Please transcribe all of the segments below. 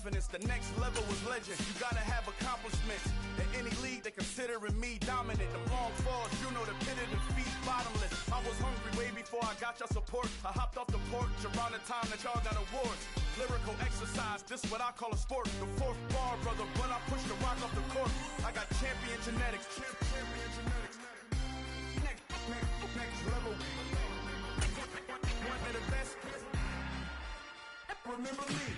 confidence. The next level was legend. You gotta have accomplishments. In any league, they considering me dominant. The long falls, you know, the pitted and feet bottomless. I was hungry way before I got your support. I hopped off the porch around the time that y'all got awards. Lyrical exercise, this what I call a sport. The fourth bar, brother, but I push the rock off the court. I got champion genetics. Champion genetics. Next level. One of the best. Remember me.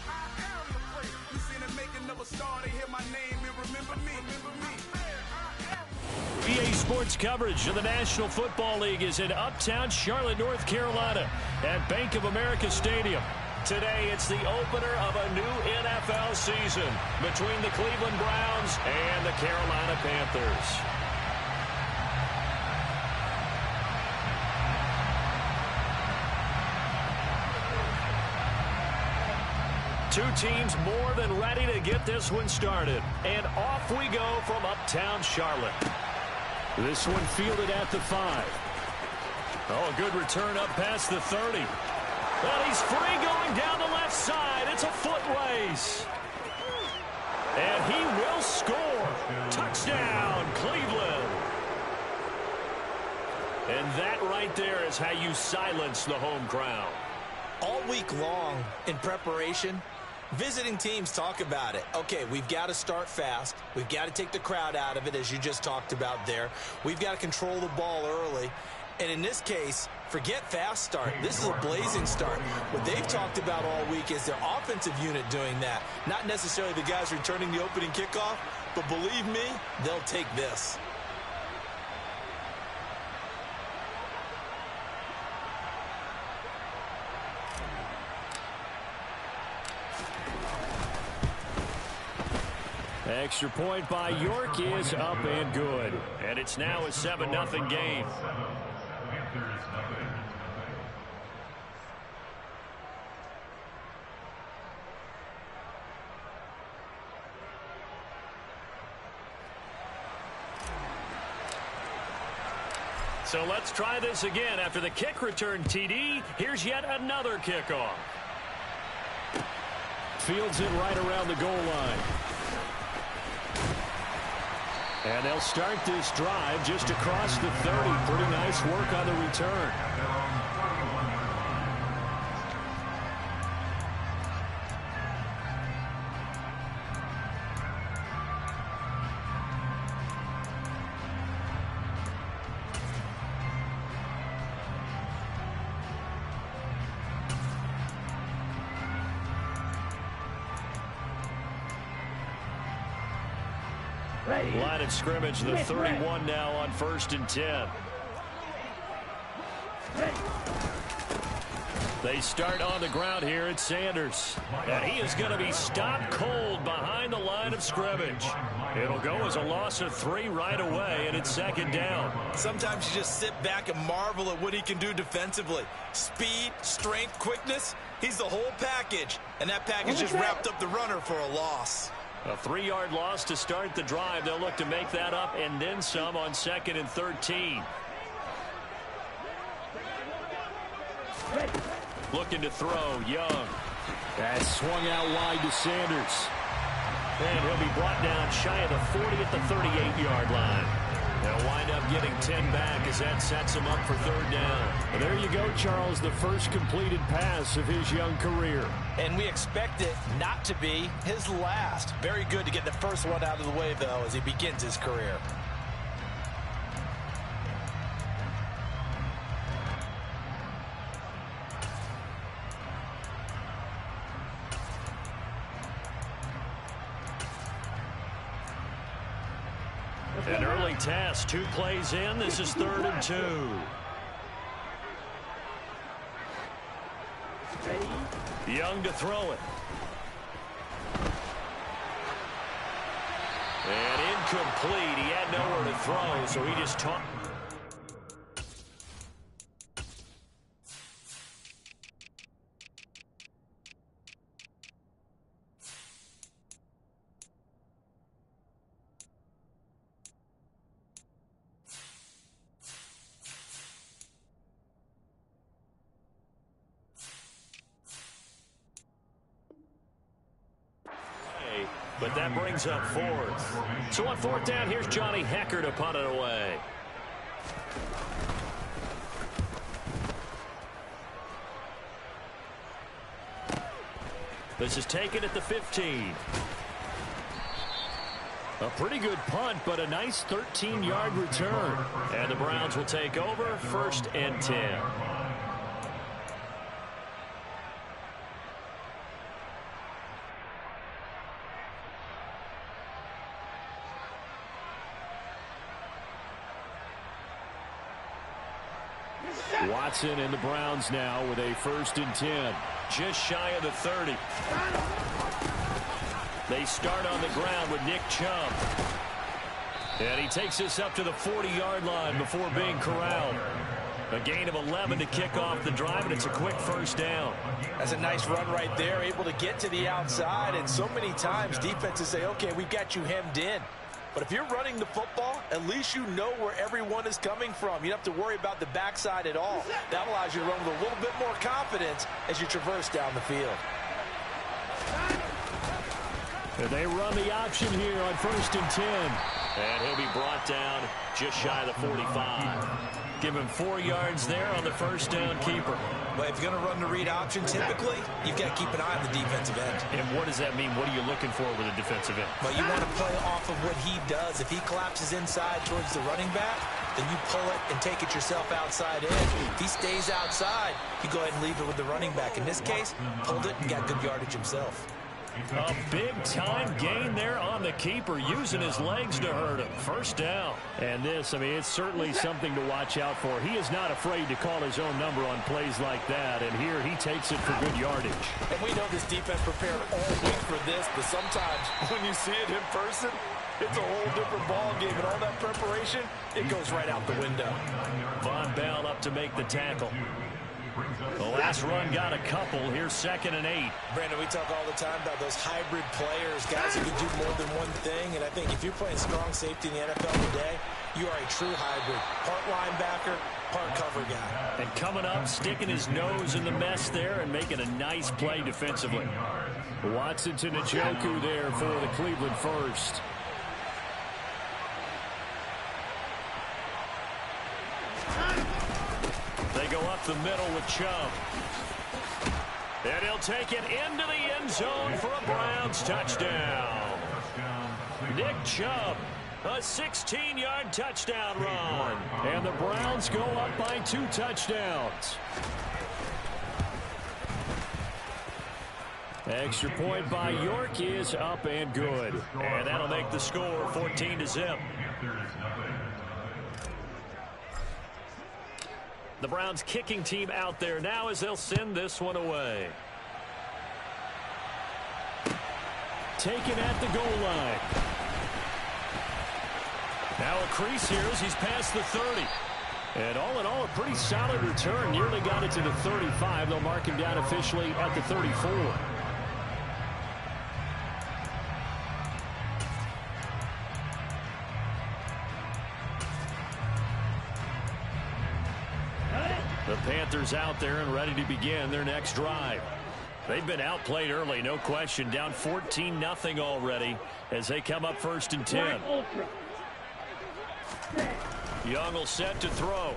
I am the player. You seen the making of a star, they hear my name and remember me. EA Sports coverage of the National Football League is in Uptown Charlotte, North Carolina at Bank of America Stadium. Today, it's the opener of a new NFL season between the Cleveland Browns and the Carolina Panthers. Two teams more than ready to get this one started. And off we go from Uptown Charlotte. This one fielded at the 5. Oh, a good return up past the 30. And he's free going down the left side. It's a foot race. And he will score. Touchdown, Cleveland. And that right there is how you silence the home crowd. All week long in preparation, visiting teams talk about it. Okay, we've got to start fast. We've got to take the crowd out of it, as you just talked about there. We've got to control the ball early. And in this case, forget fast start. This is a blazing start. What they've talked about all week is their offensive unit doing that. Not necessarily the guys returning the opening kickoff, but believe me, they'll take this. Extra point by York is up and good. And it's now a 7-0 game. So let's try this again. After the kick return TD, here's yet another kickoff. Fields it right around the goal line. And they'll start this drive just across the 30. Pretty nice work on the return. Line of scrimmage, the 31 now on 1st and 10. They start on the ground here at Sanders. And he is going to be stopped cold behind the line of scrimmage. It'll go as a loss of 3 right away, and it's 2nd down. Sometimes you just sit back and marvel at what he can do defensively. Speed, strength, quickness, he's the whole package. And that package just wrapped up the runner for a loss. A 3-yard loss to start the drive. They'll look to make that up and then some on 2nd and 13. Looking to throw, Young. That's swung out wide to Sanders. And he'll be brought down shy of the 40 at the 38-yard line. They'll wind up getting 10 back as that sets him up for 3rd down. Well, there you go, Charles, the first completed pass of his young career. And we expect it not to be his last. Very good to get the first one out of the way, though, as he begins his career. An early task, 2 plays in. This is 3rd and 2. Young to throw it. And incomplete. He had nowhere to throw, so he just tossed. but that brings up fourth. So on fourth down, here's Johnny Hecker to punt it away. This is taken at the 15. A pretty good punt, but a nice 13-yard return. And the Browns will take over, 1st and 10. Watson and the Browns now with a 1st and 10. Just shy of the 30. They start on the ground with Nick Chubb. And he takes this up to the 40-yard line before being corralled. A gain of 11 to kick off the drive, and it's a quick 1st down. That's a nice run right there, able to get to the outside. And so many times defenses say, okay, we've got you hemmed in. But if you're running the football, at least you know where everyone is coming from. You don't have to worry about the backside at all. That allows you to run with a little bit more confidence as you traverse down the field. And they run the option here on 1st and 10. And he'll be brought down just shy of the 45. Give him 4 yards there on the 1st down keeper. But if you're going to run the read option, typically, you've got to keep an eye on the defensive end. And what does that mean? What are you looking for with a defensive end? Well, you want to play off of what he does. If he collapses inside towards the running back, then you pull it and take it yourself outside in. If he stays outside, you go ahead and leave it with the running back. In this case, pulled it and got good yardage himself. A big-time gain there on the keeper, using his legs to hurt him. 1st down. And this, I mean, it's certainly something to watch out for. He is not afraid to call his own number on plays like that, and here he takes it for good yardage. And we know this defense prepared all week for this, but sometimes when you see it in person, it's a whole different ball game, and all that preparation, it goes right out the window. Von Bell up to make the tackle. The last run got a couple. Here's 2nd and 8. Brandon, we talk all the time about those hybrid players, guys who can do more than one thing. And I think if you're playing strong safety in the NFL today, you are a true hybrid. Part linebacker, part cover guy. And coming up, sticking his nose in the mess there and making a nice play defensively. Watson to Njoku there for the Cleveland first. They go up the middle with Chubb. And he'll take it into the end zone for a Browns touchdown. Nick Chubb, a 16-yard touchdown run. And the Browns go up by 2 touchdowns. Extra point by York is up and good. And that'll make the score 14-0. The Browns kicking team out there now as they'll send this one away. Taken at the goal line. Now a crease here as he's past the 30. And all in all, a pretty solid return. Nearly got it to the 35. They'll mark him down officially at the 34. The Panthers out there and ready to begin their next drive. They've been outplayed early, no question. Down 14-0 already as they come up 1st and 10. Young will set to throw.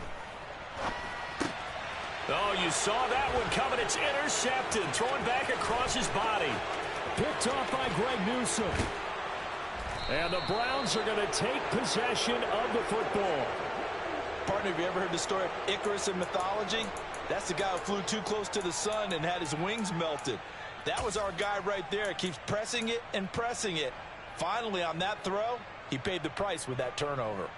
Oh, you saw that one coming. It's intercepted. Thrown back across his body. Picked off by Greg Newsome. And the Browns are going to take possession of the football. Partner, have you ever heard the story of Icarus in mythology? That's the guy who flew too close to the sun and had his wings melted. That was our guy right there. Keeps pressing it and pressing it. Finally, on that throw, he paid the price with that turnover.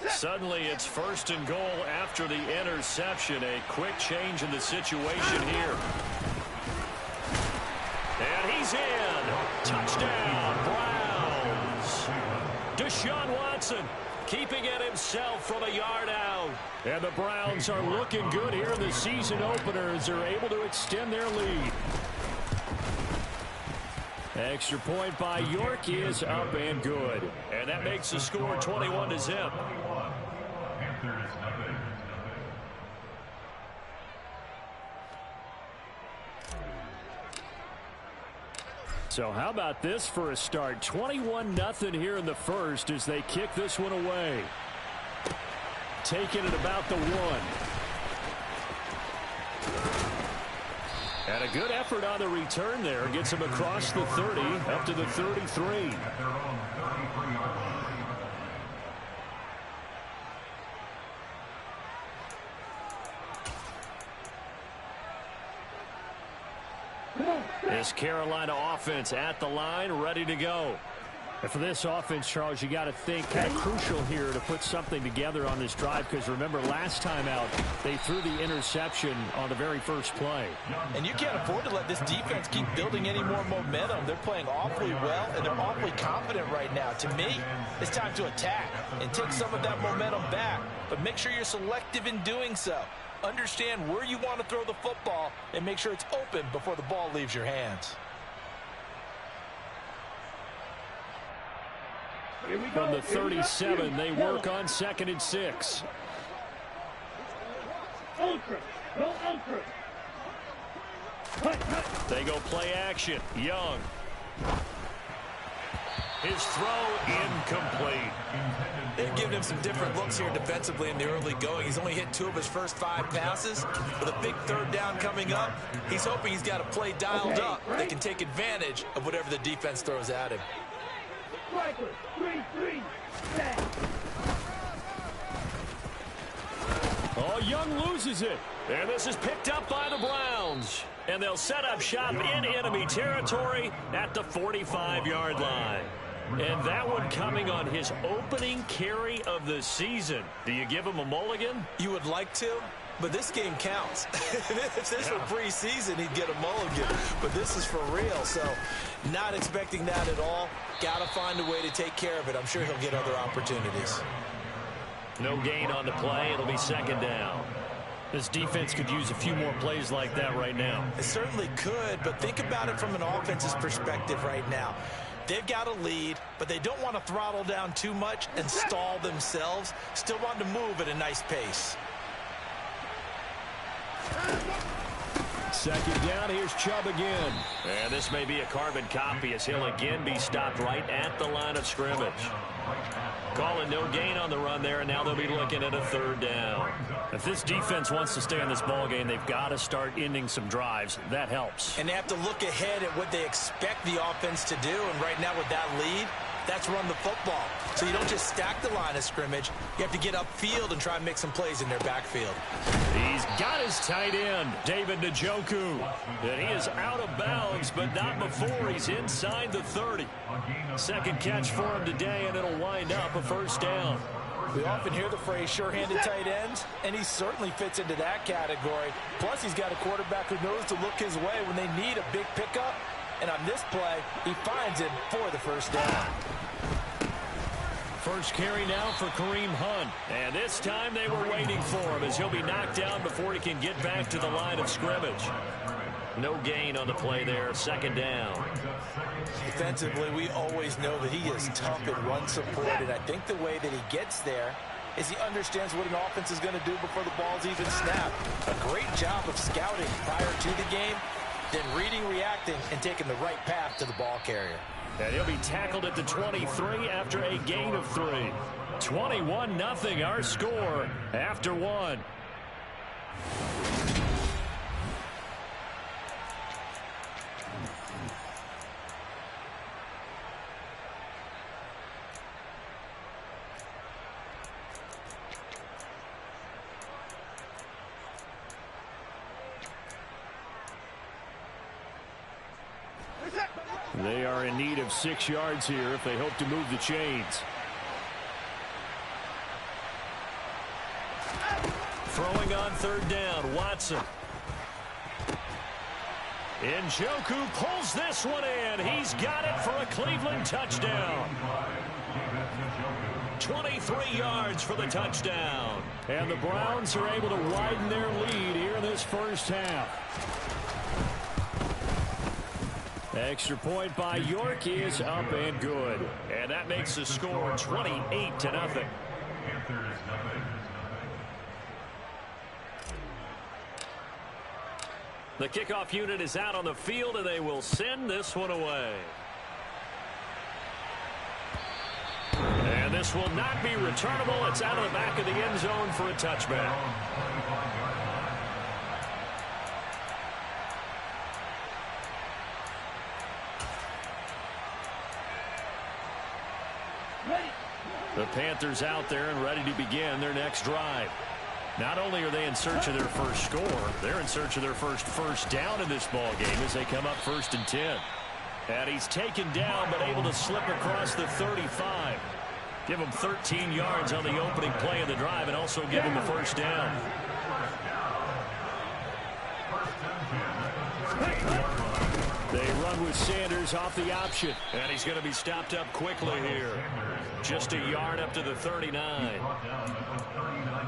Suddenly, it's 1st and goal after the interception. A quick change in the situation here. And he's in. Touchdown, Browns. Deshaun Watson keeping it himself from a yard out. And the Browns are looking good here in the season opener as they're able to extend their lead. Extra point by York is up and good. And that makes the score 21-0. So how about this for a start? 21-0 here in the first as they kick this one away. Taking it about the 1. And a good effort on the return there. Gets him across the 30, up to the 33. This Carolina offense at the line, ready to go. And for this offense, Charles, you got to think kind of crucial here to put something together on this drive, because remember last time out they threw the interception on the very first play. And you can't afford to let this defense keep building any more momentum. They're playing awfully well and they're awfully confident right now. To me, it's time to attack and take some of that momentum back, but make sure you're selective in doing so. Understand where you want to throw the football and make sure it's open before the ball leaves your hands. From the 37, they work on 2nd and 6. They go play action. Young. His throw incomplete. They've given him some different looks here defensively in the early going. He's only hit 2 of his first 5 passes. With a big 3rd down coming up, he's hoping he's got a play dialed up that can take advantage of whatever the defense throws at him. Oh, Young loses it. And this is picked up by the Browns. And they'll set up shop in enemy territory at the 45-yard line. And that one coming on his opening carry of the season. Do you give him a mulligan? You would like to, but this game counts. If this were preseason, he'd get a mulligan. But this is for real, so not expecting that at all. Got to find a way to take care of it. I'm sure he'll get other opportunities. No gain on the play. It'll be 2nd down. This defense could use a few more plays like that right now. It certainly could, but think about it from an offense's perspective right now. They've got a lead, but they don't want to throttle down too much and stall themselves. Still want to move at a nice pace. 2nd down, here's Chubb again. And this may be a carbon copy as he'll again be stopped right at the line of scrimmage. Calling no gain on the run there, and now they'll be looking at a 3rd down. If this defense wants to stay in this ball game, they've got to start ending some drives. That helps. And they have to look ahead at what they expect the offense to do, and right now with that lead, that's run the football. So you don't just stack the line of scrimmage. You have to get upfield and try and make some plays in their backfield. He's got his tight end, David Njoku. And he is out of bounds, but not before he's inside the 30. 2nd catch for him today, and it'll wind up a 1st down. We often hear the phrase sure-handed tight ends, and he certainly fits into that category. Plus, he's got a quarterback who knows to look his way when they need a big pickup. And on this play, he finds him for the 1st down. First carry now for Kareem Hunt. And this time they were waiting for him as he'll be knocked down before he can get back to the line of scrimmage. No gain on the play there. 2nd down. Defensively, we always know that he is tough in run support. And I think the way that he gets there is he understands what an offense is going to do before the ball's even snapped. A great job of scouting prior to the game, then reading, reacting, and taking the right path to the ball carrier. And he'll be tackled at the 23 after a gain of 3. 21-0 our score after 1. They are in need of 6 yards here if they hope to move the chains. Throwing on 3rd down, Watson. Njoku pulls this one in. He's got it for a Cleveland touchdown. 23 yards for the touchdown. And the Browns are able to widen their lead here in this first half. Extra point by York is up and good. And that makes the score 28-0. The kickoff unit is out on the field, and they will send this one away. And this will not be returnable. It's out of the back of the end zone for a touchback. The Panthers out there and ready to begin their next drive. Not only are they in search of their first score, they're in search of their first down in this ball game as they come up 1st and 10. And he's taken down but able to slip across the 35. Give him 13 yards on the opening play of the drive and also give him the first down. They run with Sanders off the option. And he's going to be stopped up quickly here. Just a yard up to the 39.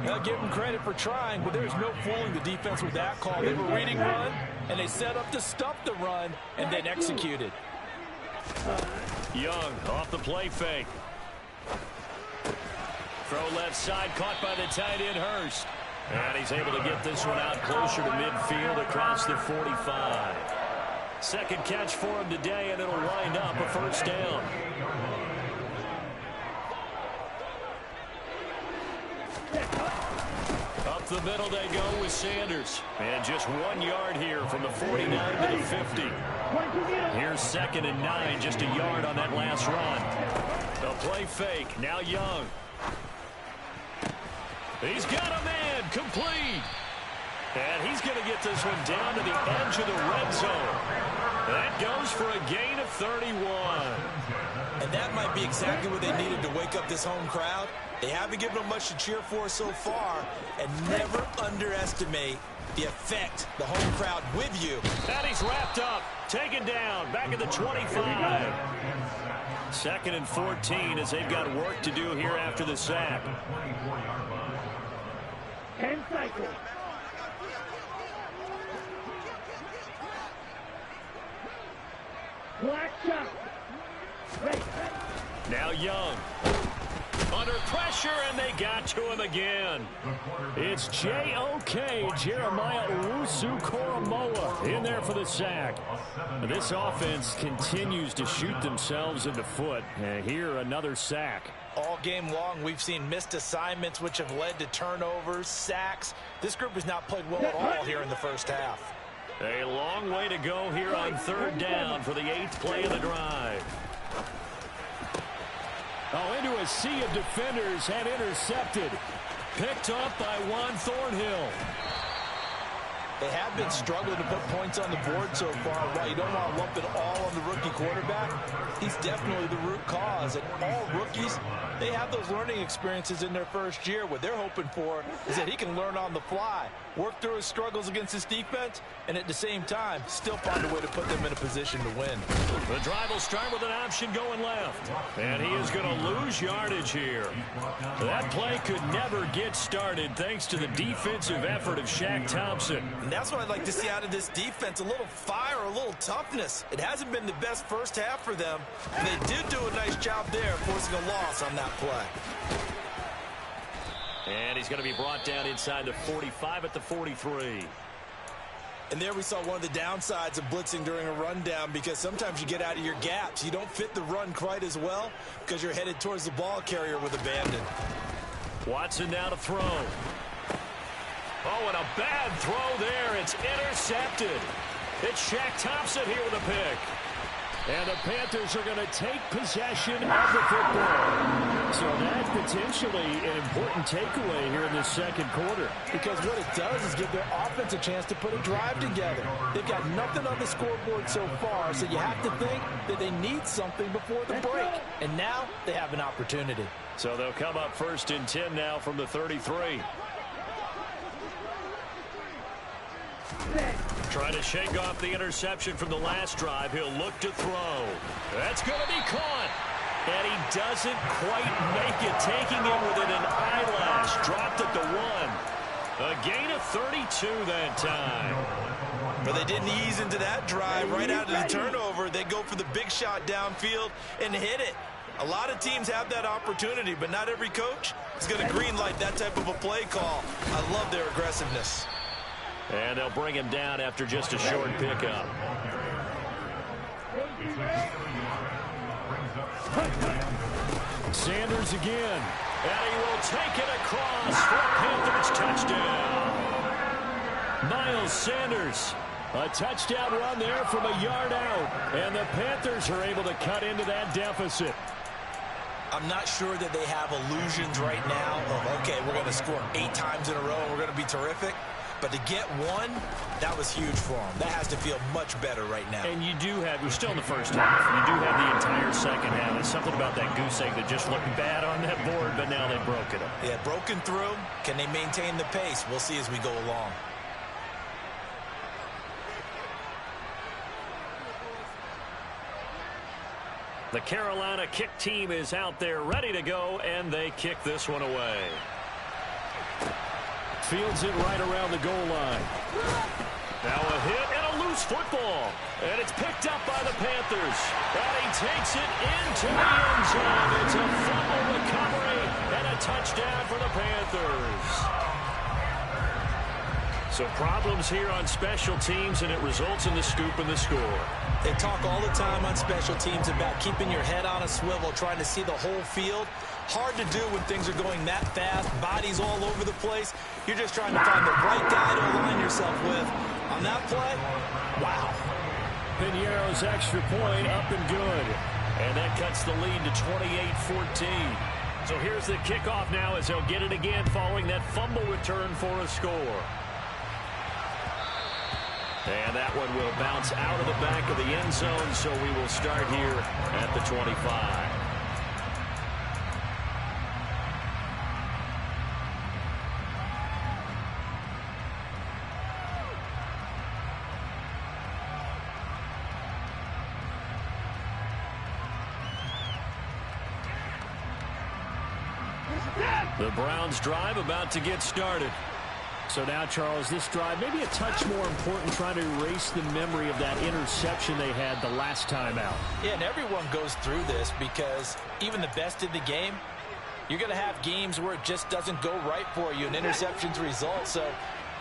I'll give them credit for trying, but there's no fooling the defense with that call. They were reading run, and they set up to stop the run, and then executed. Young off the play fake. Throw left side, caught by the tight end Hurst. And he's able to get this one out closer to midfield across the 45. Second catch for him today, and it'll wind up a first down. Up the middle they go with Sanders. And just 1 yard here from the 49 to the 50. Here's 2nd and 9, just a yard on that last run. A play fake, now Young. He's got a man, complete. And he's going to get this one down to the edge of the red zone. That goes for a gain of 31. And that might be exactly what they needed to wake up this home crowd. They haven't given them much to cheer for so far, and never underestimate the effect the home crowd with you. And he's wrapped up, taken down, back at the 25. 2nd and 14 as they've got work to do here after the sack. 10 cycles. Black shot. Now Young. Under pressure, and they got to him again. It's J.O.K. Jeremiah Owusu-Koramoah in there for the sack. This offense continues to shoot themselves in the foot. And here, another sack. All game long, we've seen missed assignments, which have led to turnovers, sacks. This group has not played well at all here in the first half. A long way to go here on 3rd down for the 8th play of the drive. Oh, into a sea of defenders and intercepted. Picked up by Juan Thornhill. They have been struggling to put points on the board so far. While you don't want to lump it all on the rookie quarterback, he's definitely the root cause. And all rookies, they have those learning experiences in their first year. What they're hoping for is that he can learn on the fly, work through his struggles against his defense, and at the same time, still find a way to put them in a position to win. The drive will start with an option going left. And he is going to lose yardage here. That play could never get started thanks to the defensive effort of Shaq Thompson. And that's what I'd like to see out of this defense, a little fire, a little toughness. It hasn't been the best first half for them. And they did do a nice job there, forcing a loss on that play. And he's going to be brought down inside the 45 at the 43. And there we saw one of the downsides of blitzing during a rundown, because sometimes you get out of your gaps. You don't fit the run quite as well because you're headed towards the ball carrier with abandon. Watson now to throw. Oh, and a bad throw there. It's intercepted. It's Shaq Thompson here with a pick. And the Panthers are going to take possession of the football. So that's potentially an important takeaway here in the second quarter. Because what it does is give their offense a chance to put a drive together. They've got nothing on the scoreboard so far, so you have to think that they need something before the break. And now they have an opportunity. So they'll come up 1st and 10 now from the 33. Trying to shake off the interception from the last drive. He'll look to throw. That's going to be caught. And he doesn't quite make it, taking it within an eyelash. Dropped at the 1. A gain of 32 that time. But they didn't ease into that drive right out of the turnover. They go for the big shot downfield and hit it. A lot of teams have that opportunity, but not every coach is going to green light that type of a play call. I love their aggressiveness. And they'll bring him down after just a short pickup. Sanders again. And he will take it across for a Panthers touchdown. Miles Sanders. A touchdown run there from a yard out. And the Panthers are able to cut into that deficit. I'm not sure that they have illusions right now of, okay, we're going to score 8 times in a row and we're going to be terrific. But to get one, that was huge for them. That has to feel much better right now. And you do have, we're still in the first half. You do have the entire second half. There's something about that goose egg that just looked bad on that board, but now they've broken it. Yeah, broken through. Can they maintain the pace? We'll see as we go along. The Carolina kick team is out there ready to go, and they kick this one away. Fields it right around the goal line. Now a hit and a loose football. And it's picked up by the Panthers. And he takes it into the end zone. It's a fumble recovery and a touchdown for the Panthers. So problems here on special teams, and it results in the scoop and the score. They talk all the time on special teams about keeping your head on a swivel, trying to see the whole field. Hard to do when things are going that fast, bodies all over the place. You're just trying to find the right guy to align yourself with. On that play, wow. Piñeiro's extra point up and good. And that cuts the lead to 28-14. So here's the kickoff now as they'll get it again following that fumble return for a score. And that one will bounce out of the back of the end zone, so we will start here at the 25. The Browns drive about to get started. So now, Charles, this drive maybe a touch more important, trying to erase the memory of that interception they had the last time out. Yeah, and everyone goes through this because even the best in the game, you're going to have games where it just doesn't go right for you, and interceptions result. So,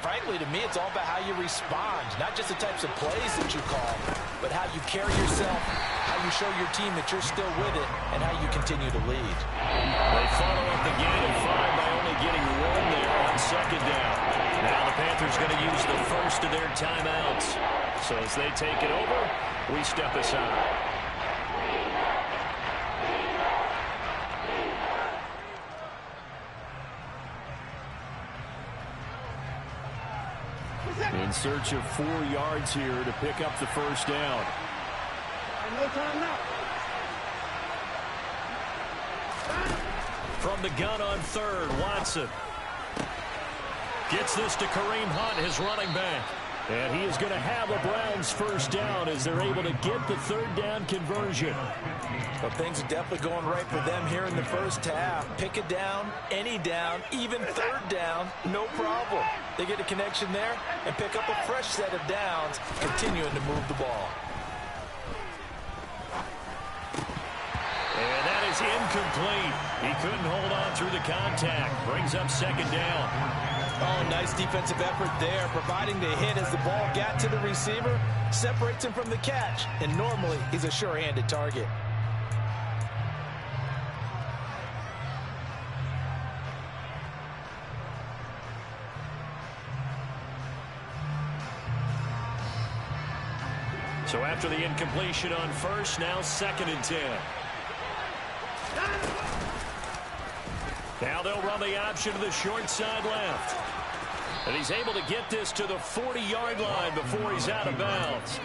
frankly, to me, it's all about how you respond, not just the types of plays that you call, but how you carry yourself, how you show your team that you're still with it, and how you continue to lead. They follow up the gain of 5 by only getting 1 there on second down. Now the Panthers going to use the first of their timeouts. So as they take it over, we step aside. In search of 4 yards here to pick up the first down. No time now. From the gun on third, Watson gets this to Kareem Hunt, his running back. And he is going to have a Browns first down as they're able to get the third down conversion. Well, things are definitely going right for them here in the first half. Pick it down, any down, even third down, no problem. They get a connection there and pick up a fresh set of downs, continuing to move the ball. And that is incomplete. He couldn't hold on through the contact. Brings up second down. Oh, nice defensive effort there, providing the hit as the ball got to the receiver, separates him from the catch, and normally he's a sure-handed target. So after the incompletion on first, now 2nd and 10. Now they'll run the option to the short side left. And he's able to get this to the 40-yard line before he's out of bounds.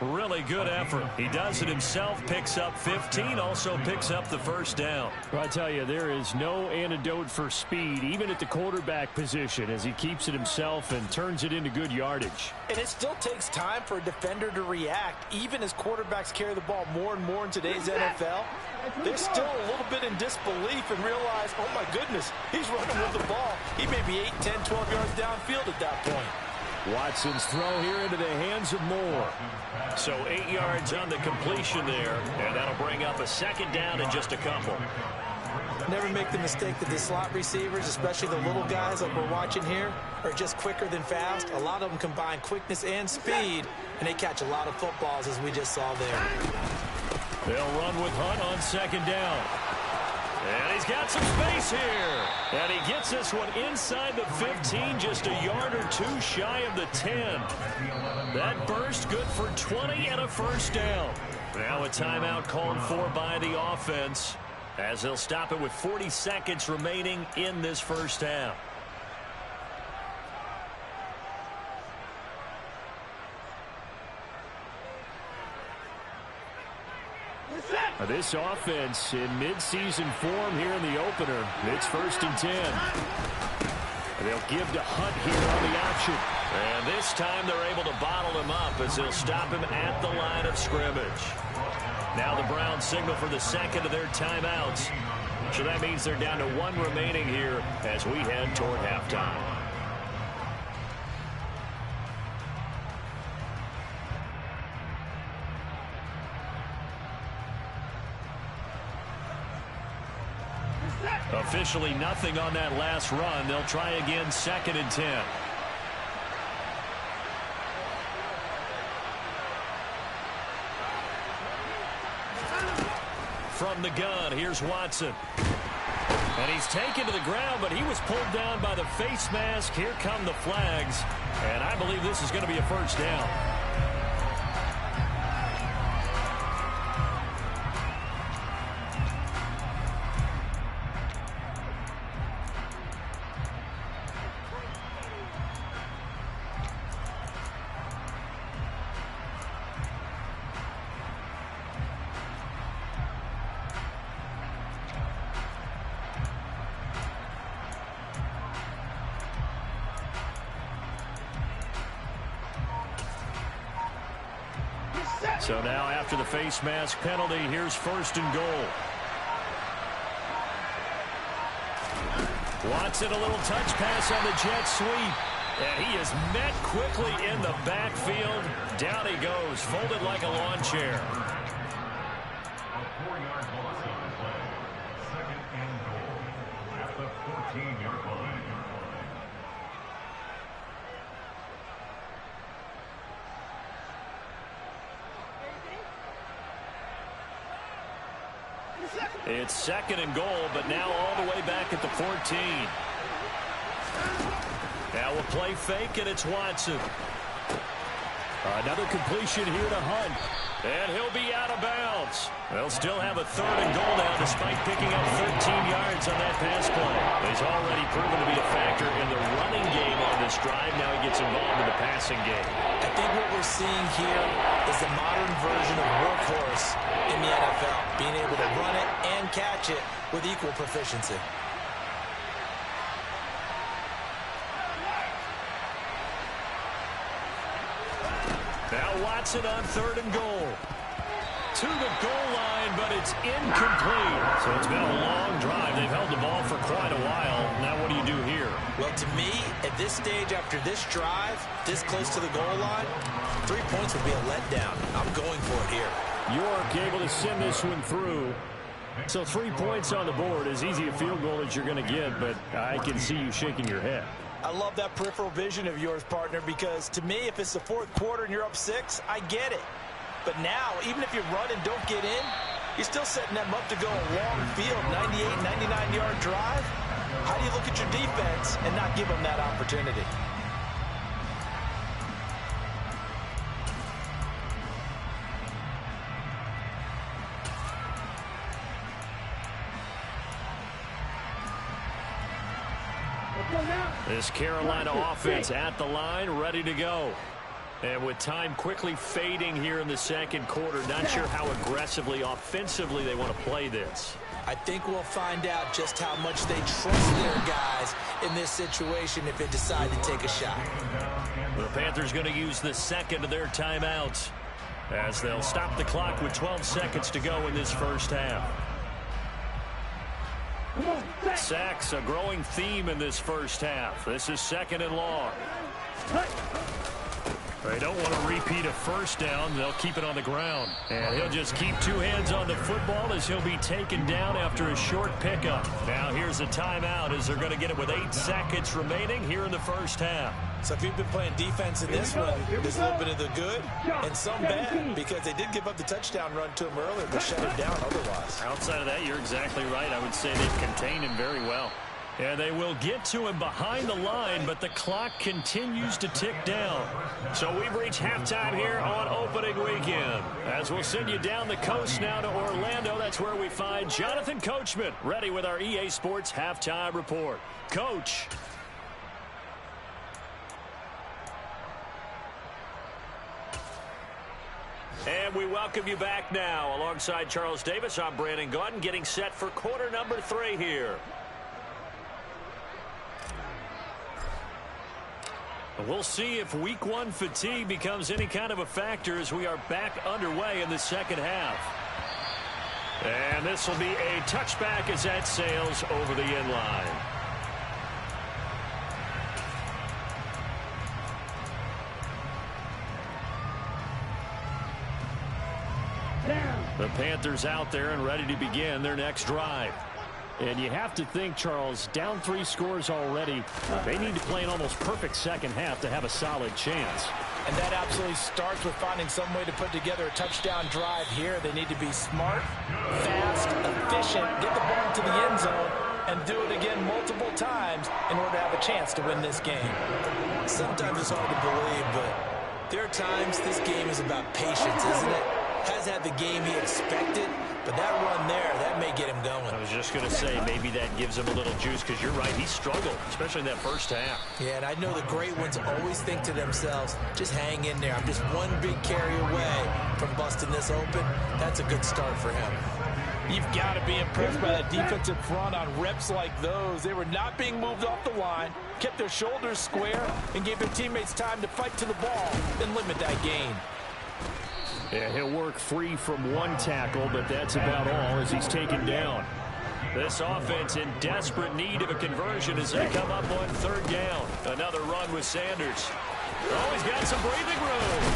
Really good effort. He does it himself, picks up 15, also picks up the first down. Well, I tell you, there is no antidote for speed, even at the quarterback position, as he keeps it himself and turns it into good yardage. And it still takes time for a defender to react, even as quarterbacks carry the ball more and more in today's NFL. They're still a little bit in disbelief and realize, oh my goodness, he's running with the ball. He may be 8, 10, 12 yards downfield at that point. Watson's throw here into the hands of Moore. So 8 yards on the completion there, and that'll bring up a second down in just a couple. Never make the mistake that the slot receivers, especially the little guys like we're watching here, are just quicker than fast. A lot of them combine quickness and speed, and they catch a lot of footballs, as we just saw there. They'll run with Hunt on second down. And he's got some space here. And he gets this one inside the 15, just a yard or two shy of the 10. That burst good for 20 and a first down. Now a timeout called for by the offense, as they'll stop it with 40 seconds remaining in this first half. This offense in midseason form here in the opener. It's 1st and 10. They'll give to Hunt here on the option. And this time they're able to bottle him up as they'll stop him at the line of scrimmage. Now the Browns signal for the second of their timeouts. So that means they're down to one remaining here as we head toward halftime. Officially nothing on that last run. They'll try again, 2nd and 10. From the gun, here's Watson. And he's taken to the ground, but he was pulled down by the face mask. Here come the flags. And I believe this is going to be a first down. So now after the face mask penalty, here's 1st and goal. Watson, a little touch pass on the jet sweep. And he is met quickly in the backfield. Down he goes, folded like a lawn chair. A 4-yard loss on the play. 2nd and goal at the 14-yard line. It's 2nd and goal, but now all the way back at the 14. Now we'll play fake, and it's Watson. Another completion here to Hunt. And he'll be out of bounds. They'll still have a 3rd and goal now despite picking up 13 yards on that pass play. He's already proven to be a factor in the running game on this drive. Now he gets involved in the passing game. I think what we're seeing here is the modern version of workhorse in the NFL, being able to run it and catch it with equal proficiency. Now Watson on 3rd and goal. To the goal line, but it's incomplete. So it's been a long drive. They've held the ball for quite a while. Now what do you do here? Well, to me, at this stage after this drive, this close to the goal line, 3 points would be a letdown. I'm going for it here. York able to send this one through. So 3 points on the board, as easy a field goal as you're going to get, but I can see you shaking your head. I love that peripheral vision of yours, partner, because to me, if it's the 4th quarter and you're up 6, I get it. But now, even if you run and don't get in, you're still setting them up to go a long field, 98, 99-yard drive. How do you look at your defense and not give them that opportunity? This Carolina offense at the line, ready to go. And with time quickly fading here in the 2nd quarter, not sure how aggressively, offensively they want to play this. I think we'll find out just how much they trust their guys in this situation if they decide to take a shot. The Panthers going to use the 2nd of their timeouts as they'll stop the clock with 12 seconds to go in this first half. Sacks, a growing theme in this first half. This is 2nd and long. They don't want to repeat a first down. They'll keep it on the ground. And he'll just keep two hands on the football as he'll be taken down after a short pickup. Now here's a timeout as they're going to get it with 8 seconds remaining here in the first half. So if you've been playing defense in this one, there's a little bit of the good and some bad, because they did give up the touchdown run to him earlier, but shut him down otherwise. Outside of that, you're exactly right. I would say they've contained him very well. And they will get to him behind the line, but the clock continues to tick down. So we've reached halftime here on opening weekend. As we'll send you down the coast now to Orlando, that's where we find Jonathan Coachman, ready with our EA Sports halftime report. Coach. And we welcome you back now. Alongside Charles Davis, I'm Brandon Gaudin, getting set for quarter number 3 here. We'll see if week 1 fatigue becomes any kind of a factor as we are back underway in the second half. And this will be a touchback as that sails over the end line. The Panthers out there and ready to begin their next drive. And you have to think, Charles, down 3 scores already. They need to play an almost perfect second half to have a solid chance. And that absolutely starts with finding some way to put together a touchdown drive here. They need to be smart, fast, efficient, get the ball into the end zone, and do it again multiple times in order to have a chance to win this game. Sometimes it's hard to believe, but there are times this game is about patience, isn't it? Has had the game he expected, but that run there, that may get him going. I was just going to say, maybe that gives him a little juice, because you're right, he struggled, especially in that first half. Yeah, and I know the great ones always think to themselves, just hang in there. I'm just one big carry away from busting this open. That's a good start for him. You've got to be impressed by that defensive front on reps like those. They were not being moved off the line, kept their shoulders square, and gave their teammates time to fight to the ball and limit that gain. Yeah, he'll work free from 1 tackle, but that's about all as he's taken down. This offense in desperate need of a conversion as they come up on 3rd down. Another run with Sanders. Oh, he's got some breathing room.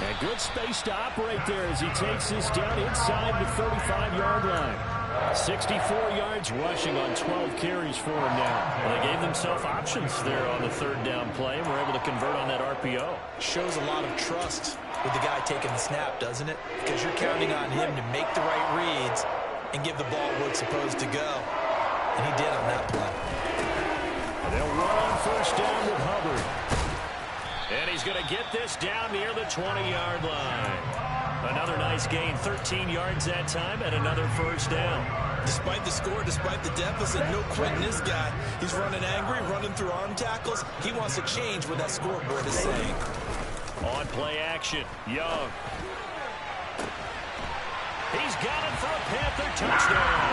And good space to operate there as he takes this down inside the 35-yard line. 64 yards rushing on 12 carries for him now. Well, they gave themselves options there on the 3rd down play and were able to convert on that RPO. Shows a lot of trust with the guy taking the snap, doesn't it? Because you're counting on him to make the right reads and give the ball where it's supposed to go. And he did on that play. And they'll run on 1st down with Hubbard. And he's going to get this down near the 20-yard line. Another nice gain, 13 yards that time, and another 1st down. Despite the score, despite the deficit, no quitting this guy. He's running angry, running through arm tackles. He wants to change what that scoreboard is saying. On play action, Young. He's got it for a Panther touchdown.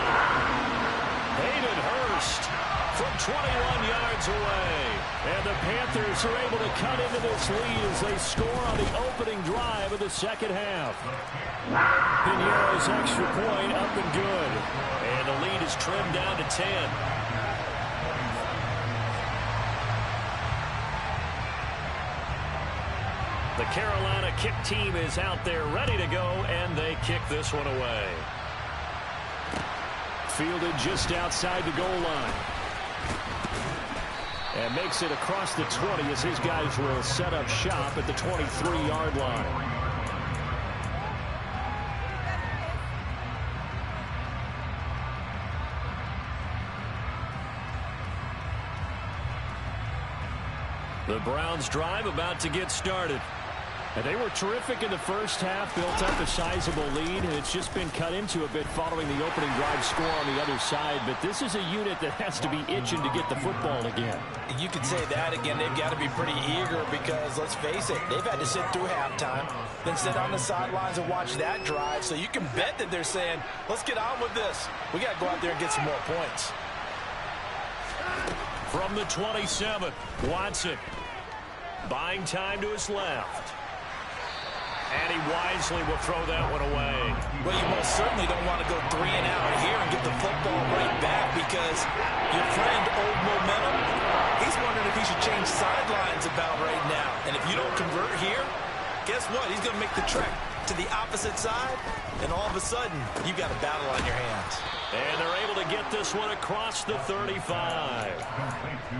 Hayden Hurst from 21 yards away. And the Panthers are able to cut into this lead as they score on the opening drive of the second half. Piñeiro's extra point up and good. And the lead is trimmed down to 10. The Carolina kick team is out there ready to go, and they kick this one away. Fielded just outside the goal line. And makes it across the 20 as his guys will set up shop at the 23-yard line. The Browns drive about to get started. And they were terrific in the first half, built up a sizable lead, and it's just been cut into a bit following the opening drive score on the other side. But this is a unit that has to be itching to get the football again. You could say that again. They've got to be pretty eager because, let's face it, they've had to sit through halftime, then sit on the sidelines and watch that drive. So you can bet that they're saying, let's get on with this. We got to go out there and get some more points. From the 27, Watson buying time to his left. And he wisely will throw that one away. Well, you most certainly don't want to go 3 and out here and get the football right back because your friend, Old Momentum, he's wondering if he should change sidelines about right now. And if you don't convert here, guess what? He's going to make the trek to the opposite side, and all of a sudden, you've got a battle on your hands. And they're able to get this one across the 35.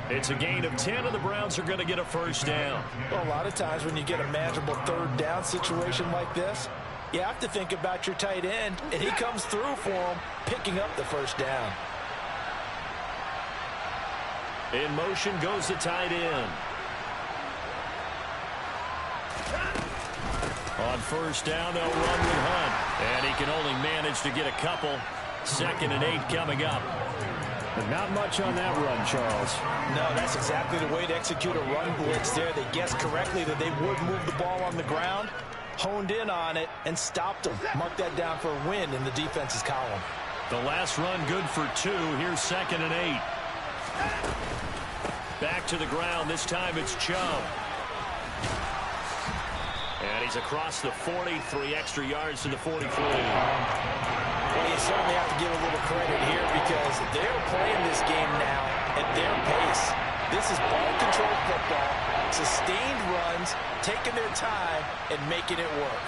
It's a gain of 10, and the Browns are going to get a first down. Well, a lot of times when you get a manageable third down situation like this, you have to think about your tight end, and he comes through for him, picking up the first down. In motion goes the tight end. On first down, they'll run with Hunt. And he can only manage to get a couple. 2nd and 8 coming up. But not much on that run, Charles. No, that's exactly the way to execute a run blitz there. They guessed correctly that they would move the ball on the ground, honed in on it, and stopped them. Mark that down for a win in the defense's column. The last run good for 2. Here's 2nd and 8. Back to the ground. This time it's Chubb. And he's across the 40, 3 extra yards to the 43. Well, you certainly have to give a little credit here because they're playing this game now at their pace. This is ball control football, sustained runs, taking their time, and making it work.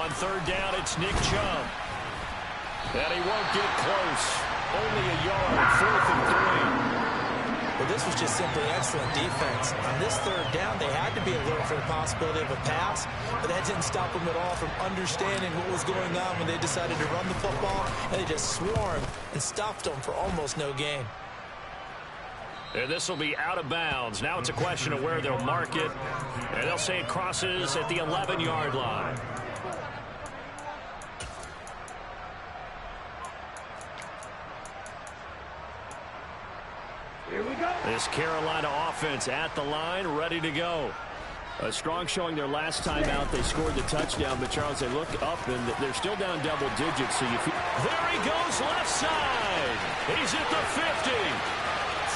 On third down, it's Nick Chubb. And he won't get close. Only a yard, 4th and 3. Well, this was just simply excellent defense. On this third down, they had to be alert for the possibility of a pass, but that didn't stop them at all from understanding what was going on when they decided to run the football, and they just swarmed and stopped them for almost no gain. And this will be out of bounds. Now it's a question of where they'll mark it, and they'll say it crosses at the 11-yard line. Here we go. This Carolina offense at the line, ready to go. A strong showing their last time out. They scored the touchdown, but Charles, they look up and they're still down double digits. So you feel there he goes left side. He's at the 50,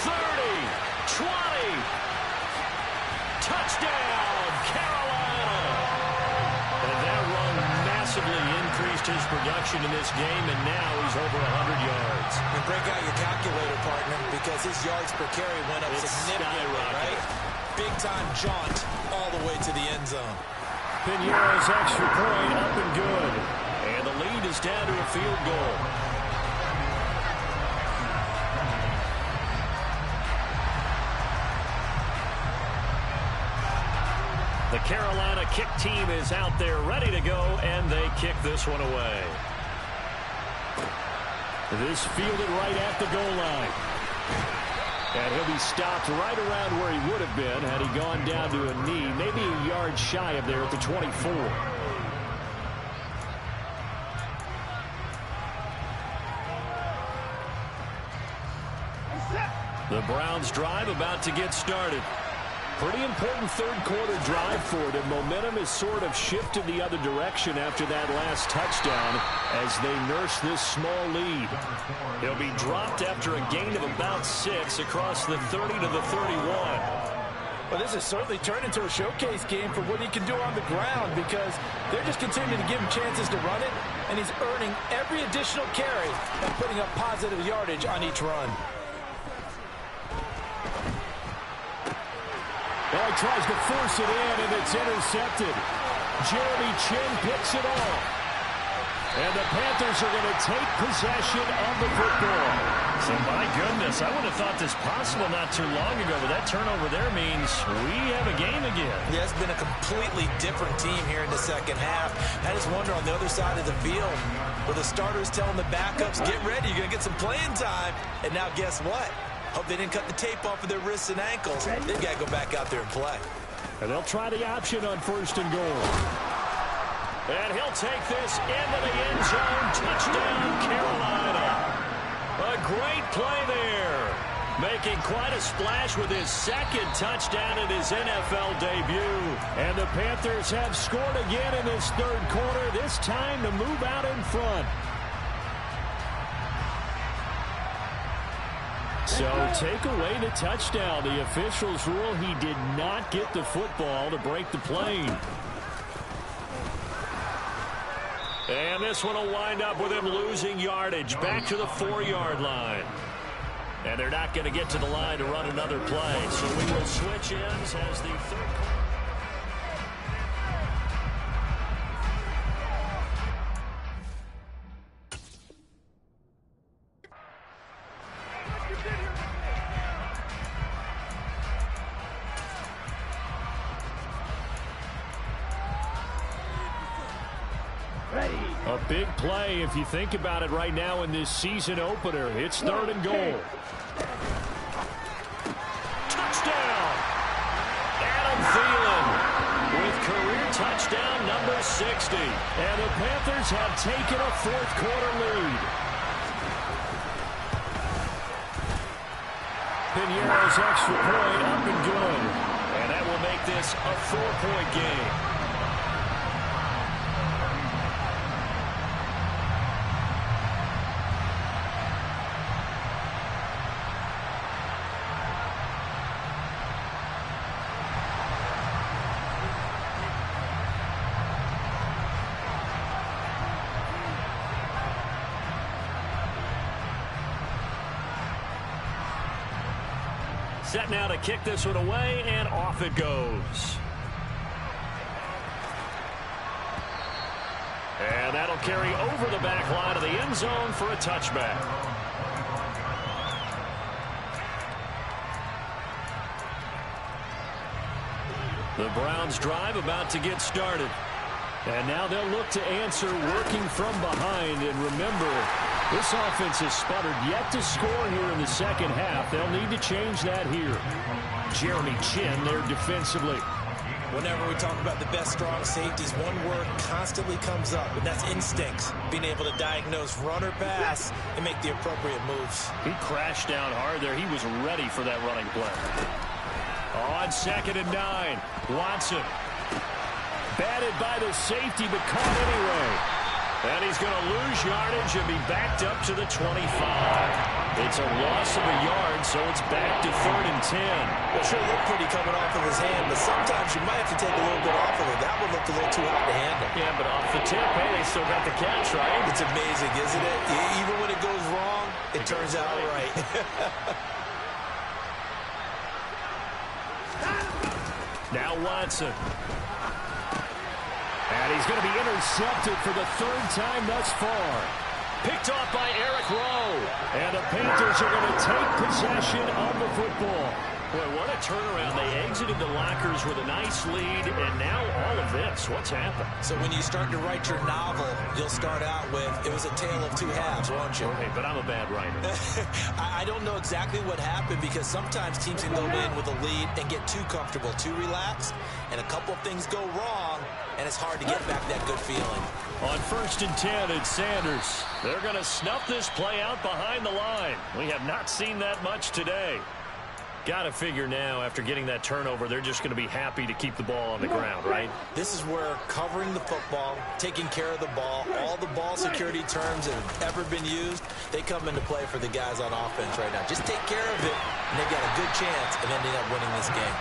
30, 20. Touchdown, Carolina. And that run massively increased his production in this game, and now he's over 100 yards. And break out your calculator, partner, because his yards per carry went up significantly, right? Big-time jaunt all the way to the end zone. Pinheiro's extra point up and good. And the lead is down to a field goal. The Carolina kick team is out there ready to go, and they kick this one away. This fielded right at the goal line. And he'll be stopped right around where he would have been had he gone down to a knee, maybe a yard shy of there at the 24. The Browns drive about to get started. Pretty important third-quarter drive for them. Momentum has sort of shifted the other direction after that last touchdown as they nurse this small lead. They'll be dropped after a gain of about 6 across the 30 to the 31. Well, this has certainly turned into a showcase game for what he can do on the ground because they're just continuing to give him chances to run it, and he's earning every additional carry and putting up positive yardage on each run. Well, he tries to force it in, and it's intercepted. Jeremy Chin picks it off. And the Panthers are going to take possession of the football. So, my goodness, I would have thought this possible not too long ago, but that turnover there means we have a game again. Yeah, it's been a completely different team here in the second half. I just wonder on the other side of the field, where the starters telling the backups, get ready, you're going to get some playing time. And now guess what? Hope they didn't cut the tape off of their wrists and ankles. They've got to go back out there and play. And they'll try the option on 1st and goal. And he'll take this into the end zone. Touchdown, Carolina. A great play there. Making quite a splash with his 2nd touchdown in his NFL debut. And the Panthers have scored again in this 3rd quarter, this time to move out in front. So take away the touchdown. The officials rule he did not get the football to break the play. And this one will wind up with him losing yardage back to the 4-yard line. And they're not going to get to the line to run another play. So we will switch ends as the third. A big play if you think about it right now in this season opener. It's 3rd and goal. Touchdown! Adam Thielen with career touchdown number 60. And the Panthers have taken a 4th quarter lead. Pinheiro's extra point up and good. And that will make this a 4-point game. Set now to kick this one away, and off it goes. And that'll carry over the back line of the end zone for a touchback. The Browns drive about to get started. And now they'll look to answer working from behind. And remember, this offense has sputtered yet to score here in the second half. They'll need to change that here. Jeremy Chin there defensively. Whenever we talk about the best strong safeties, one word constantly comes up, and that's instincts. Being able to diagnose run or pass and make the appropriate moves. He crashed down hard there. He was ready for that running play. On 2nd and 9, Watson. Batted by the safety, but caught anyway. And he's going to lose yardage and be backed up to the 25. It's a loss of a yard, so it's back to 3rd and 10. Well, sure looked pretty coming off of his hand, but sometimes you might have to take a little bit off of it. That one looked a little too hot to handle. Yeah, but off the tip, hey, they still got the catch, right? It's amazing, isn't it? Even when it goes wrong, it turns out right. Now Watson. And he's going to be intercepted for the 3rd time thus far. Picked off by Eric Rowe. And the Panthers are going to take possession of the football. Boy, what a turnaround. They exited the lockers with a nice lead, and now all of this. What's happened? So when you start to write your novel, you'll start out with, it was a tale of two halves, won't you? Hey, but I'm a bad writer. I don't know exactly what happened, because sometimes teams can go in with a lead and get too comfortable, too relaxed, and a couple of things go wrong, and it's hard to get back that good feeling. On 1st and 10, it's Sanders. They're going to snuff this play out behind the line. We have not seen that much today. Got to figure now, after getting that turnover, they're just going to be happy to keep the ball on the ground, right? This is where covering the football, taking care of the ball, all the ball security terms that have ever been used, they come into play for the guys on offense right now. Just take care of it, and they've got a good chance of ending up winning this game.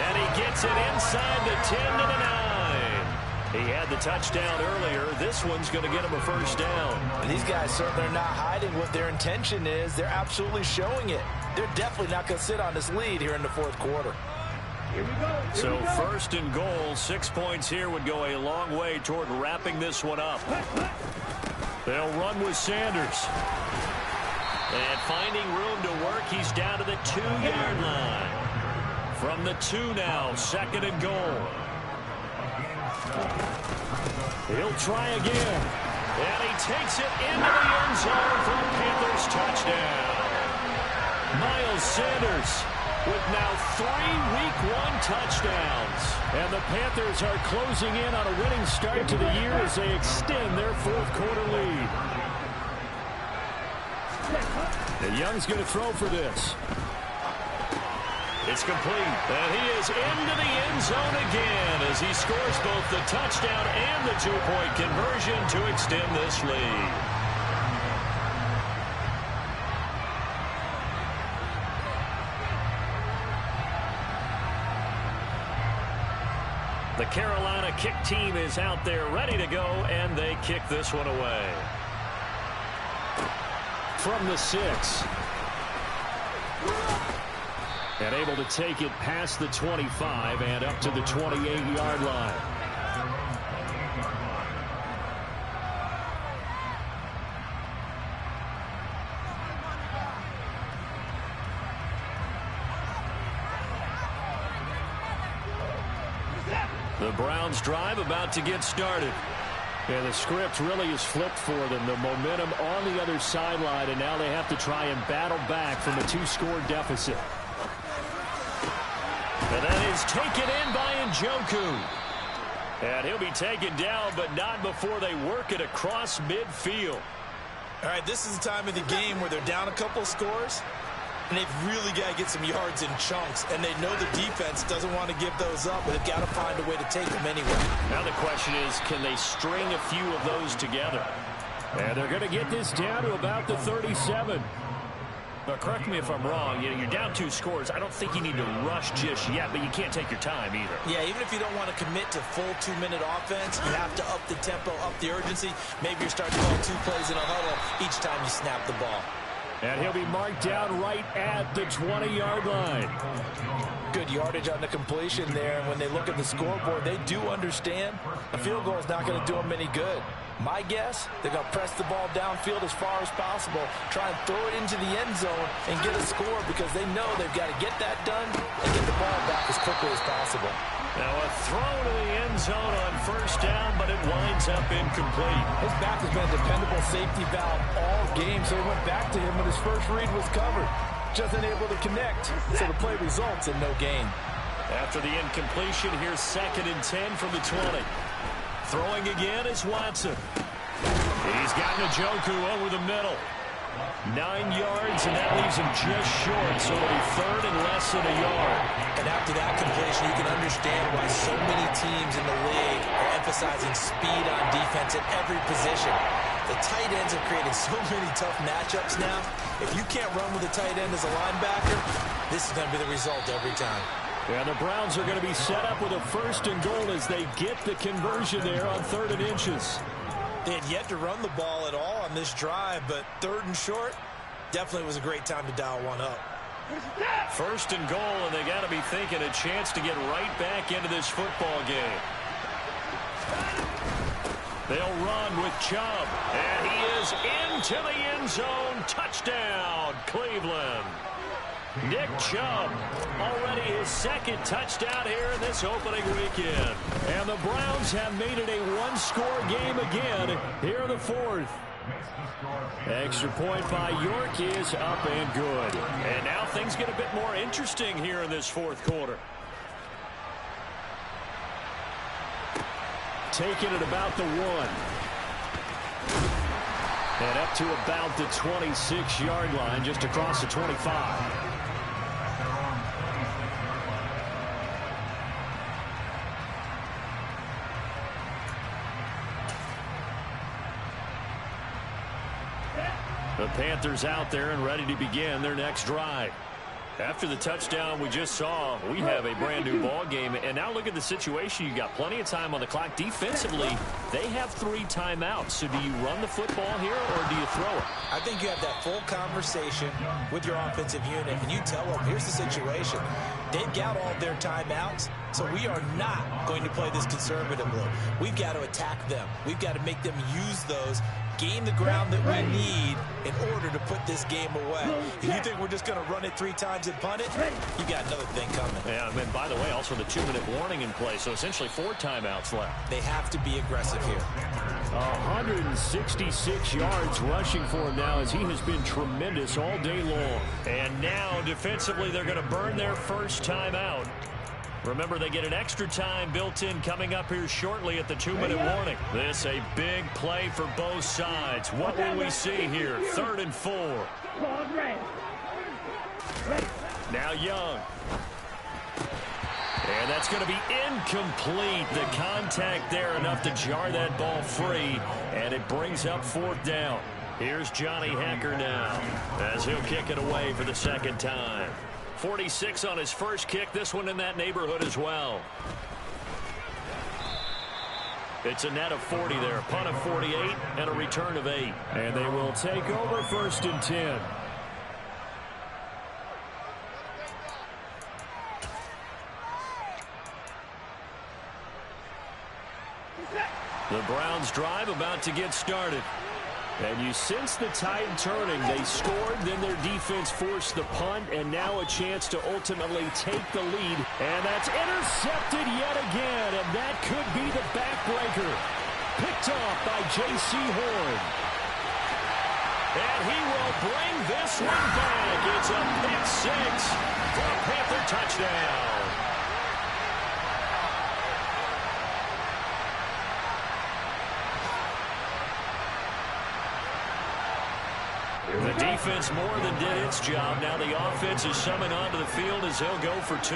And he gets it inside the 10 to the 9. He had the touchdown earlier. This one's going to get him a 1st down. And these guys certainly are not hiding what their intention is. They're absolutely showing it. They're definitely not going to sit on this lead here in the 4th quarter. So 1st and goal, 6 points here would go a long way toward wrapping this one up. They'll run with Sanders. And finding room to work, he's down to the 2-yard line. From the 2 now, 2nd and goal. He'll try again. And he takes it into the end zone for a Panthers touchdown. Miles Sanders with now 3 Week 1 touchdowns. And the Panthers are closing in on a winning start to the year as they extend their 4th quarter lead. And Young's going to throw for this. It's complete, and he is into the end zone again as he scores both the touchdown and the 2-point conversion to extend this lead. The Carolina kick team is out there ready to go, and they kick this one away. From the 6. And able to take it past the 25 and up to the 28-yard line. The Browns drive about to get started. And the script really is flipped for them. The momentum on the other sideline, and now they have to try and battle back from a 2-score deficit. And that is taken in by Njoku. And he'll be taken down, but not before they work it across midfield. All right, this is the time of the game where they're down a couple of scores, and they've really got to get some yards in chunks, and they know the defense doesn't want to give those up, but they've got to find a way to take them anyway. Now the question is, can they string a few of those together? And they're going to get this down to about the 37. But correct me if I'm wrong, you're down 2 scores. I don't think you need to rush just yet, but you can't take your time either. Yeah, even if you don't want to commit to full 2-minute offense, you have to up the tempo, up the urgency. Maybe you're starting to call 2 plays in a huddle each time you snap the ball. And he'll be marked down right at the 20-yard line. Good yardage on the completion there. And when they look at the scoreboard, they do understand a field goal is not going to do them any good. My guess, they're going to press the ball downfield as far as possible, try and throw it into the end zone and get a score because they know they've got to get that done and get the ball back as quickly as possible. Now a throw to the end zone on first down, but it winds up incomplete. His back has been a dependable safety valve all game, so he went back to him when his first read was covered. Just unable to connect, so the play results in no gain. After the incompletion, here's 2nd and 10 from the 20. Throwing again is Watson. He's got Njoku over the middle. 9 yards, and that leaves him just short, so it'll be 3rd and less than a yard. And after that completion, you can understand why so many teams in the league are emphasizing speed on defense at every position. The tight ends have created so many tough matchups now. If you can't run with a tight end as a linebacker, this is going to be the result every time. And the Browns are going to be set up with a 1st and goal as they get the conversion there on 3rd and inches. They had yet to run the ball at all on this drive, but 3rd and short definitely was a great time to dial one up. 1st and goal, and they got to be thinking a chance to get right back into this football game. They'll run with Chubb, and he is into the end zone. Touchdown, Cleveland. Nick Chubb, already his 2nd touchdown here in this opening weekend. And the Browns have made it a 1-score game again here in the 4th. Extra point by York is up and good. And now things get a bit more interesting here in this 4th quarter. Taking it about the 1. And up to about the 26-yard line, just across the 25. The Panthers out there and ready to begin their next drive. After the touchdown we just saw, we have a brand new ball game. And now look at the situation. You got plenty of time on the clock. Defensively, they have 3 timeouts. So do you run the football here or do you throw it? I think you have that full conversation with your offensive unit, and you tell them, here's the situation. They've got all their timeouts, so we are not going to play this conservatively. We've got to attack them. We've got to make them use those, gain the ground that we need in order to put this game away. If you think we're just going to run it 3 times and punt it, you got another thing coming. Yeah, and by the way, also the 2-minute warning in play, so essentially 4 timeouts left. They have to be aggressive here. 166 yards rushing for him now as he has been tremendous all day long. And now defensively they're going to burn their first timeout. Remember, they get an extra time built in coming up here shortly at the 2-minute warning. This a big play for both sides. What will we see here? 3rd and 4. Now Young. And that's going to be incomplete. The contact there enough to jar that ball free. And it brings up 4th down. Here's Johnny Hecker now as he'll kick it away for the 2nd time. 46 on his first kick. This one in that neighborhood as well. It's a net of 40 there. Punt of 48 and a return of 8. And they will take over 1st and 10. The Browns' drive about to get started. And you sense the tide turning. They scored, then their defense forced the punt, and now a chance to ultimately take the lead. And that's intercepted yet again, and that could be the backbreaker. Picked off by J.C. Horn. And he will bring this one back. It's a pick six for a Panther touchdown. The defense more than did its job. Now the offense is coming onto the field as he'll go for two.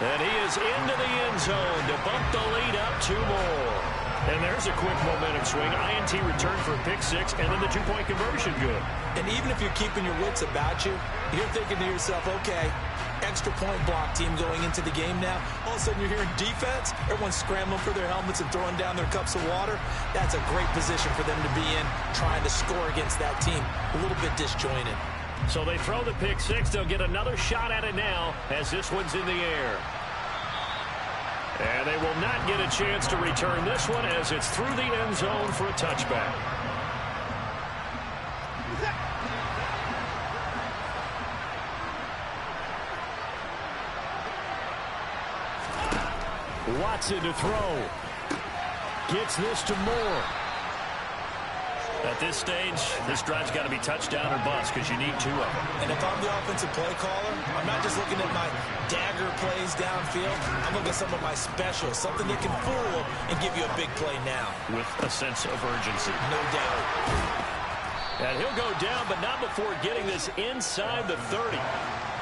And he is into the end zone to bump the lead up two more. And there's a quick momentum swing. INT return for a pick six, and then the two-point conversion good. And even if you're keeping your wits about you, you're thinking to yourself, okay, extra point block team going into the game now. All of a sudden you're hearing defense. Everyone's scrambling for their helmets and throwing down their cups of water. That's a great position for them to be in, trying to score against that team. A little bit disjointed. So they throw the pick six. They'll get another shot at it now as this one's in the air. And they will not get a chance to return this one as it's through the end zone for a touchback. Watson to throw. Gets this to Moore. At this stage, this drive's got to be touchdown or bust because you need two of them. And if I'm the offensive play caller, I'm not just looking at my dagger plays downfield. I'm looking at some of my specials, something that can fool and give you a big play now. With a sense of urgency. No doubt. And he'll go down, but not before getting this inside the 30.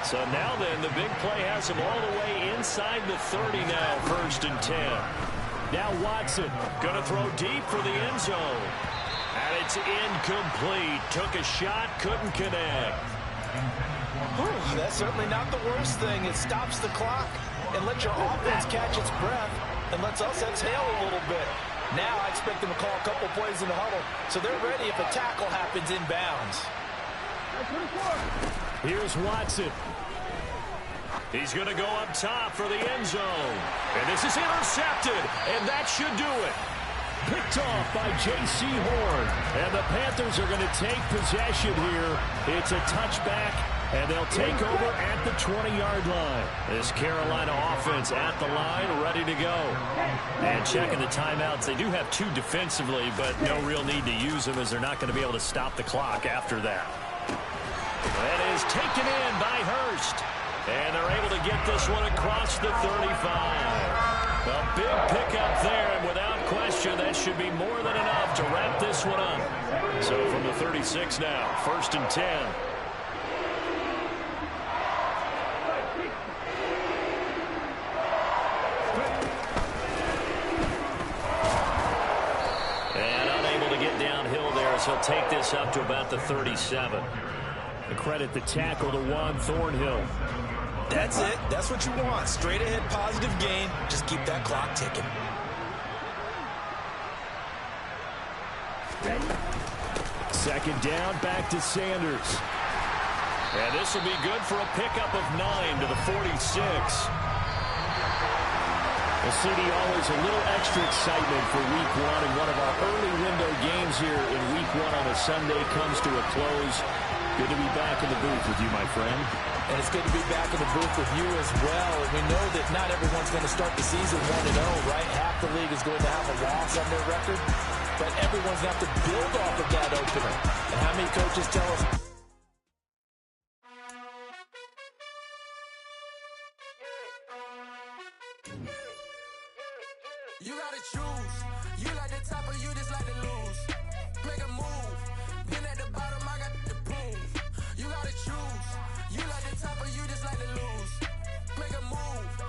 So now then, the big play has him all the way inside the 30 now, 1st and 10. Now Watson going to throw deep for the end zone. And it's incomplete. Took a shot, couldn't connect. Whew, that's certainly not the worst thing. It stops the clock and lets your offense catch its breath and lets us exhale a little bit. Now I expect them to call a couple plays in the huddle so they're ready if a tackle happens inbounds. Here's Watson. He's going to go up top for the end zone. And this is intercepted, and that should do it. Picked off by J.C. Horn. And the Panthers are going to take possession here. It's a touchback, and they'll take over at the 20-yard line. This Carolina offense at the line, ready to go. And checking the timeouts. They do have two defensively, but no real need to use them as they're not going to be able to stop the clock after that. That is taken in by Hurst. And they're able to get this one across the 35. A big pickup there, and without question, that should be more than enough to wrap this one up. So from the 36 now, 1st and 10. And unable to get downhill there as he'll take this up to about the 37. To credit the tackle to Juan Thornhill. That's it. That's what you want. Straight ahead positive gain. Just keep that clock ticking. Second down, back to Sanders. And this will be good for a pickup of 9 to the 46. Well, CD, always a little extra excitement for Week 1, and one of our early window games here in Week 1 on a Sunday comes to a close. Good to be back in the booth with you, my friend. And it's good to be back in the booth with you as well. And we know that not everyone's going to start the season 1-0, right? Half the league is going to have a loss on their record. But everyone's going to have to build off of that opener. And how many coaches tell us... You gotta choose.